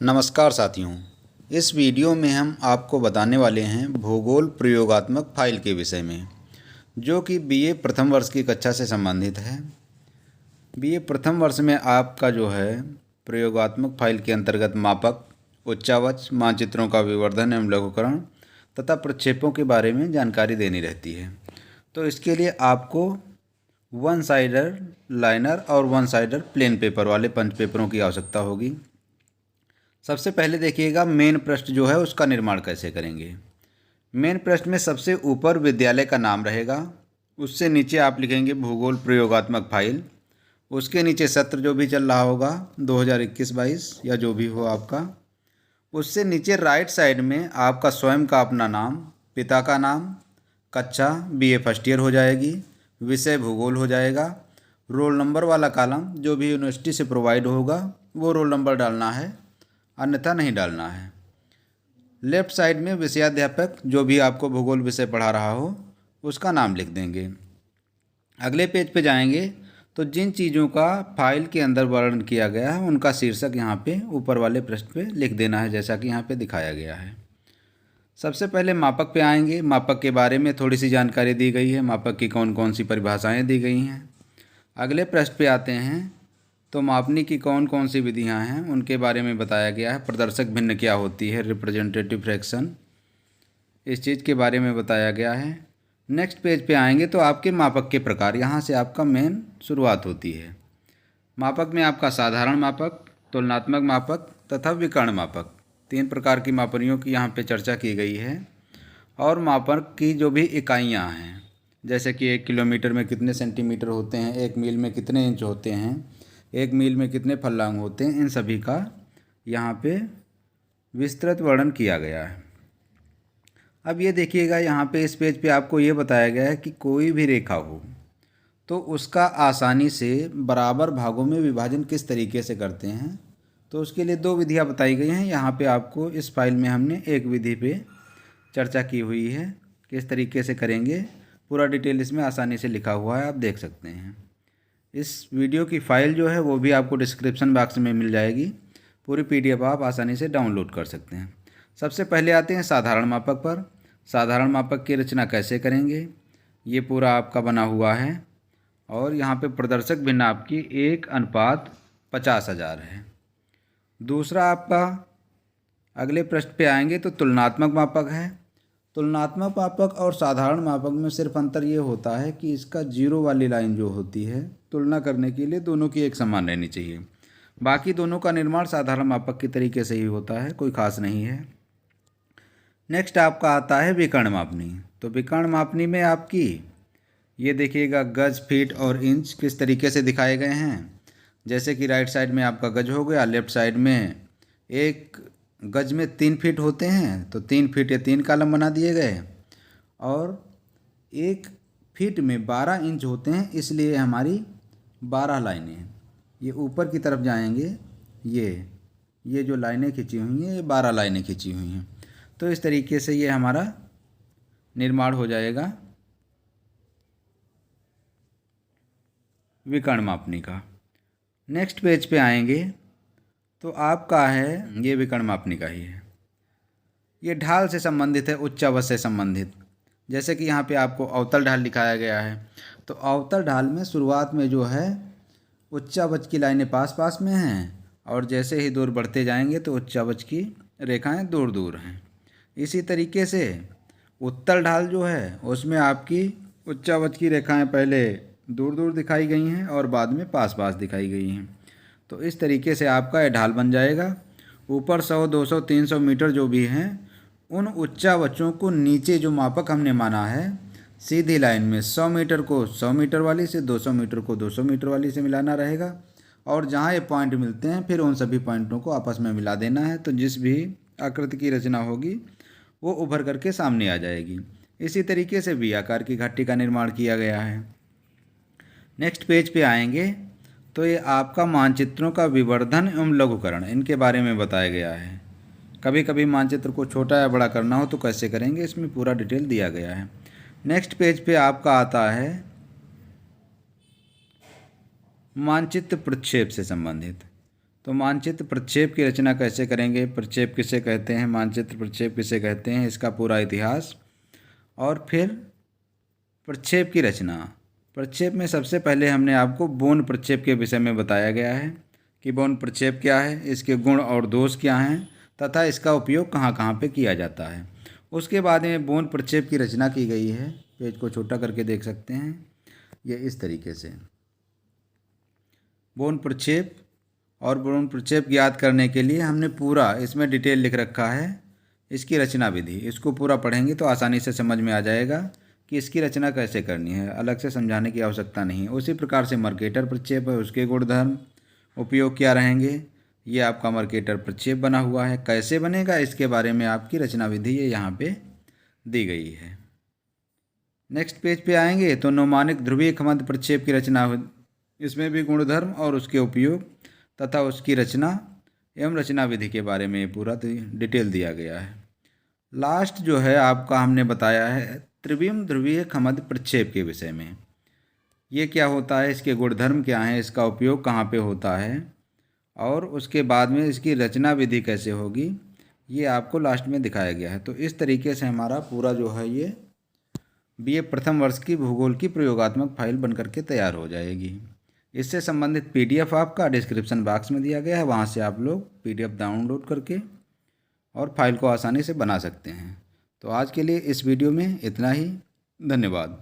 नमस्कार साथियों। इस वीडियो में हम आपको बताने वाले हैं भूगोल प्रयोगात्मक फाइल के विषय में, जो कि बीए प्रथम वर्ष की कक्षा से संबंधित है। बीए प्रथम वर्ष में आपका जो है प्रयोगात्मक फाइल के अंतर्गत मापक, उच्चावच, मानचित्रों का विवर्धन एवं लघुकरण तथा प्रक्षेपों के बारे में जानकारी देनी रहती है। तो इसके लिए आपको वन साइडर लाइनर और वन साइडर प्लेन पेपर वाले पंच पेपरों की आवश्यकता होगी। सबसे पहले देखिएगा मेन पृष्ठ जो है उसका निर्माण कैसे करेंगे। मेन पृष्ठ में सबसे ऊपर विद्यालय का नाम रहेगा, उससे नीचे आप लिखेंगे भूगोल प्रयोगात्मक फाइल, उसके नीचे सत्र जो भी चल रहा होगा 2021-22 या जो भी हो आपका, उससे नीचे राइट साइड में आपका स्वयं का अपना नाम, पिता का नाम, कक्षा बीए फर्स्ट ईयर हो जाएगी, विषय भूगोल हो जाएगा, रोल नंबर वाला कॉलम जो भी यूनिवर्सिटी से प्रोवाइड होगा वो रोल नंबर डालना है, अन्यथा नहीं डालना है। लेफ्ट साइड में विषयाध्यापक जो भी आपको भूगोल विषय पढ़ा रहा हो उसका नाम लिख देंगे। अगले पेज पे जाएंगे तो जिन चीज़ों का फाइल के अंदर वर्णन किया गया है उनका शीर्षक यहाँ पे ऊपर वाले पृष्ठ पे लिख देना है, जैसा कि यहाँ पे दिखाया गया है। सबसे पहले मापक पे आएंगे। मापक के बारे में थोड़ी सी जानकारी दी गई है, मापक की कौन कौन सी परिभाषाएँ दी गई हैं। अगले पृष्ठ पे आते हैं तो मापनी की कौन कौन सी विधियां हैं उनके बारे में बताया गया है। प्रदर्शक भिन्न क्या होती है, रिप्रेजेंटेटिव फ्रैक्शन, इस चीज़ के बारे में बताया गया है। नेक्स्ट पेज पे आएंगे तो आपके मापक के प्रकार, यहाँ से आपका मेन शुरुआत होती है। मापक में आपका साधारण मापक, तुलनात्मक मापक तथा विकर्ण मापक, 3 प्रकार की मापनियों की यहाँ पे चर्चा की गई है। और मापक की जो भी इकाइयाँ हैं, जैसे कि 1 किलोमीटर में कितने सेंटीमीटर होते हैं, 1 मील में कितने इंच होते हैं, 1 मील में कितने फल्लांग होते हैं, इन सभी का यहाँ पे विस्तृत वर्णन किया गया है। अब ये देखिएगा, यहाँ पे इस पेज पे आपको ये बताया गया है कि कोई भी रेखा हो तो उसका आसानी से बराबर भागों में विभाजन किस तरीके से करते हैं। तो उसके लिए 2 विधियाँ बताई गई हैं। यहाँ पे आपको इस फाइल में हमने एक विधि पे चर्चा की हुई है, किस तरीके से करेंगे। पूरा डिटेल इसमें आसानी से लिखा हुआ है, आप देख सकते हैं। इस वीडियो की फ़ाइल जो है वो भी आपको डिस्क्रिप्शन बॉक्स में मिल जाएगी। पूरी पीडीएफ आप आसानी से डाउनलोड कर सकते हैं। सबसे पहले आते हैं साधारण मापक पर। साधारण मापक की रचना कैसे करेंगे, ये पूरा आपका बना हुआ है। और यहाँ पे प्रदर्शक भिन्न आपकी 1:50,000 है। दूसरा आपका अगले पृष्ठ पे आएंगे तो तुलनात्मक मापक है। तुलनात्मक मापक और साधारण मापक में सिर्फ अंतर ये होता है कि इसका जीरो वाली लाइन जो होती है तुलना करने के लिए दोनों की एक समान रहनी चाहिए। बाकी दोनों का निर्माण साधारण मापक के तरीके से ही होता है, कोई खास नहीं है। नेक्स्ट आपका आता है विकर्ण मापनी। तो विकर्ण मापनी में आपकी ये देखिएगा गज, फीट और इंच किस तरीके से दिखाए गए हैं। जैसे कि राइट साइड में आपका गज हो गया, लेफ्ट साइड में एक गज में 3 फीट होते हैं तो 3 फीट या 3 कॉलम बना दिए गए। और 1 फीट में 12 इंच होते हैं, इसलिए हमारी 12 लाइनें हैं। ये ऊपर की तरफ जाएंगे, ये जो लाइनें खींची हुई हैं ये 12 लाइनें खींची हुई हैं। तो इस तरीके से ये हमारा निर्माण हो जाएगा विकर्ण मापनी का। नेक्स्ट पेज पे आएंगे तो आपका है ये विकर्ण मापनी का ही है। ये ढाल से संबंधित है, उच्चावच से संबंधित। जैसे कि यहाँ पे आपको अवतल ढाल दिखाया गया है। तो अवतल ढाल में शुरुआत में जो है उच्चावच की लाइनें पास पास में हैं, और जैसे ही दूर बढ़ते जाएंगे तो उच्चावच की रेखाएं दूर दूर हैं। इसी तरीके से उत्तल ढाल जो है उसमें आपकी उच्चावच की रेखाएं पहले दूर दूर दिखाई गई हैं और बाद में पास पास दिखाई गई हैं। तो इस तरीके से आपका यह ढाल बन जाएगा। ऊपर 100, 200, 300 मीटर जो भी हैं उन उच्चावचों को नीचे जो मापक हमने माना है सीधी लाइन में 100 मीटर को 100 मीटर वाली से, 200 मीटर को 200 मीटर वाली से मिलाना रहेगा। और जहाँ ये पॉइंट मिलते हैं फिर उन सभी पॉइंटों को आपस में मिला देना है। तो जिस भी आकृति की रचना होगी वो उभर करके सामने आ जाएगी। इसी तरीके से वी आकार की घाटी का निर्माण किया गया है। नेक्स्ट पेज पे आएंगे तो ये आपका मानचित्रों का विवर्धन एवं लघुकरण, इनके बारे में बताया गया है। कभी कभी मानचित्र को छोटा या बड़ा करना हो तो कैसे करेंगे, इसमें पूरा डिटेल दिया गया है। नेक्स्ट पेज पे आपका आता है मानचित्र प्रक्षेप से संबंधित। तो मानचित्र प्रक्षेप की रचना कैसे करेंगे, प्रक्षेप किसे कहते हैं, मानचित्र प्रक्षेप किसे कहते हैं, इसका पूरा इतिहास, और फिर प्रक्षेप की रचना। प्रक्षेप में सबसे पहले हमने आपको बोन प्रक्षेप के विषय में बताया गया है कि बोन प्रक्षेप क्या है, इसके गुण और दोष क्या हैं तथा इसका उपयोग कहाँ कहाँ पे किया जाता है। उसके बाद में बोन प्रक्षेप की रचना की गई है। पेज को छोटा करके देख सकते हैं, ये इस तरीके से। बोन प्रक्षेप और बोन प्रक्षेप ज्ञात करने के लिए हमने पूरा इसमें डिटेल लिख रखा है। इसकी रचना विधि, इसको पूरा पढ़ेंगे तो आसानी से समझ में आ जाएगा कि इसकी रचना कैसे करनी है, अलग से समझाने की आवश्यकता नहीं है। उसी प्रकार से मर्केटर प्रक्षेप है, उसके गुणधर्म उपयोग क्या रहेंगे, ये आपका मर्केटर प्रक्षेप बना हुआ है। कैसे बनेगा इसके बारे में आपकी रचना विधि ये यहाँ पे दी गई है। नेक्स्ट पेज पे आएंगे तो नौमानिक ध्रुवीय खमंत प्रक्षेप की रचना, इसमें भी गुणधर्म और उसके उपयोग तथा उसकी रचना एवं रचना विधि के बारे में पूरा डिटेल दिया गया है। लास्ट जो है आपका हमने बताया है त्रिविम ध्रुवीय खमंत प्रक्षेप के विषय में। ये क्या होता है, इसके गुणधर्म क्या हैं, इसका उपयोग कहाँ पे होता है, और उसके बाद में इसकी रचना विधि कैसे होगी, ये आपको लास्ट में दिखाया गया है। तो इस तरीके से हमारा पूरा जो है ये बीए प्रथम वर्ष की भूगोल की प्रयोगात्मक फाइल बनकर के तैयार हो जाएगी। इससे संबंधित पीडीएफ आपका डिस्क्रिप्शन बॉक्स में दिया गया है, वहाँ से आप लोग पीडीएफ डाउनलोड करके और फाइल को आसानी से बना सकते हैं। तो आज के लिए इस वीडियो में इतना ही। धन्यवाद।